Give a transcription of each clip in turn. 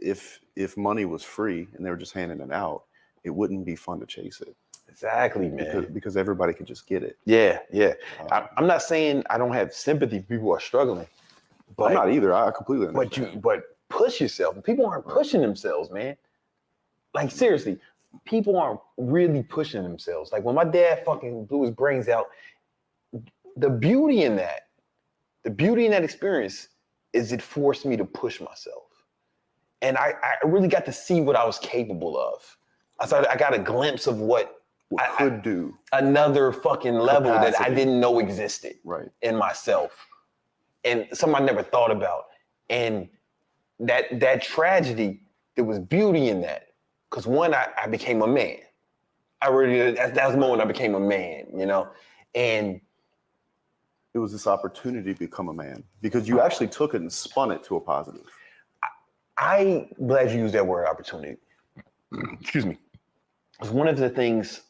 if money was free and they were just handing it out, it wouldn't be fun to chase it. Exactly, man. Because everybody could just get it. Yeah. I'm not saying I don't have sympathy for people who are struggling. But, I'm not either. I completely understand. But push yourself. People aren't pushing themselves, man. Like, seriously, people aren't really pushing themselves. Like, when my dad fucking blew his brains out, the beauty in that experience is it forced me to push myself. And I really got to see what I was capable of. I got a glimpse of what I could do. Another fucking level that I didn't know existed in myself. And something I never thought about. And that tragedy, there was beauty in that. Because one, I became a man. That was the moment I became a man, you know? And it was this opportunity to become a man. Because you actually took it and spun it to a positive. I'm glad you used that word, opportunity. Excuse me. Because one of the things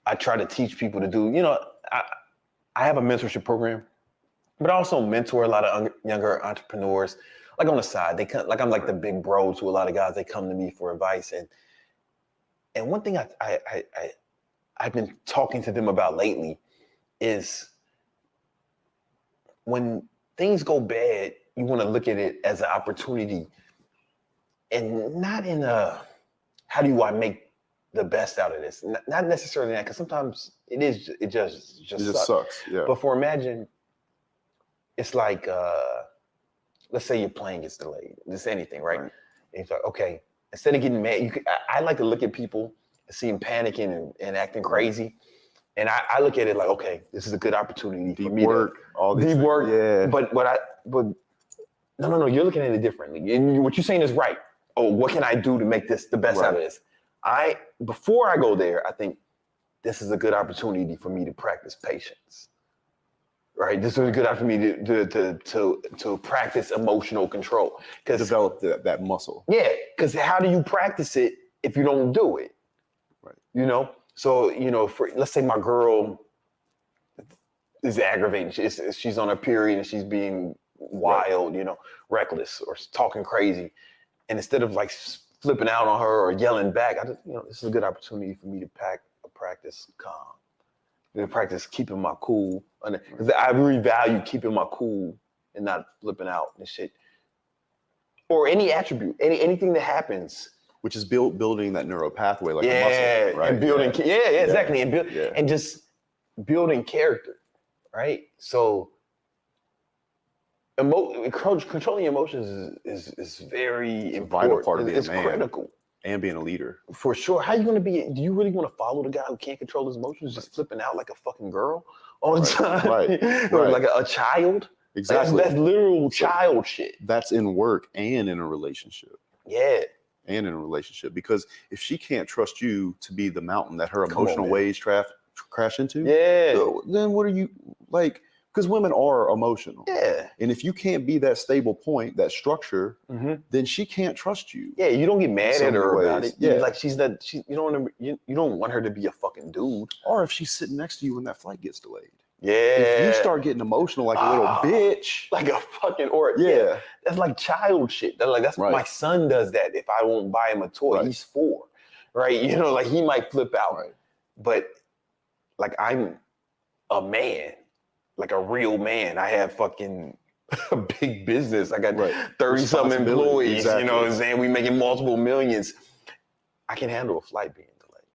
I try to teach people to do, you know, I have a mentorship program, but I also mentor a lot of younger entrepreneurs. Like on the side, they come, like I'm like the big bro to a lot of guys. They come to me for advice, and one thing I've been talking to them about lately is when things go bad, you want to look at it as an opportunity, and not in a how do I make the best out of this? Not necessarily that, because sometimes it just sucks. Yeah. But imagine, it's like, let's say your plane gets delayed, just anything, right? And it's like, okay, instead of getting mad, I like to look at people and see them panicking and acting crazy. And I look at it like, okay, this is a good opportunity for me to all these deep things. work. Yeah. But no, you're looking at it differently. And what you're saying is right. Oh, what can I do to make this the best out of this? Before I go there, I think this is a good opportunity for me to practice patience. Right? This is a good opportunity to practice emotional control. Develop that muscle. Yeah, because how do you practice it if you don't do it? Right. You know? So, you know, let's say my girl is aggravating. She's on her period and she's being wild, you know, reckless or talking crazy. And instead of like flipping out on her or yelling back, this is a good opportunity for me to practice calm. To practice keeping my cool. Because I really value keeping my cool and not flipping out and shit. Or any attribute, anything that happens. Which is building that neural pathway like a muscle, right? And building, exactly. And just building character, right? So controlling emotions is very important. Vital part of being a man. It's critical. And being a leader. For sure. How you going to be, do you really want to follow the guy who can't control his emotions, just flipping out like a fucking girl all the time? Right. Or like a child? Exactly. That's literal child shit. That's in work and in a relationship. Yeah. And in a relationship. Because if she can't trust you to be the mountain that her emotional waves crash into, then what are you, like, because women are emotional. Yeah. And if you can't be that stable point, that structure, then she can't trust you. Yeah, you don't get mad at her about it. Yeah. Like you don't want her to be a fucking dude. Or if she's sitting next to you when that flight gets delayed. Yeah. If you start getting emotional like a little bitch. Like a fucking, that's like child shit. That's my son does that if I won't buy him a toy. He's 4, right? You know, like he might flip out. Right. But like I'm a man. Like a real man. I have fucking a big business. I got 30-something employees, you know what I'm saying? We making multiple millions. I can handle a flight being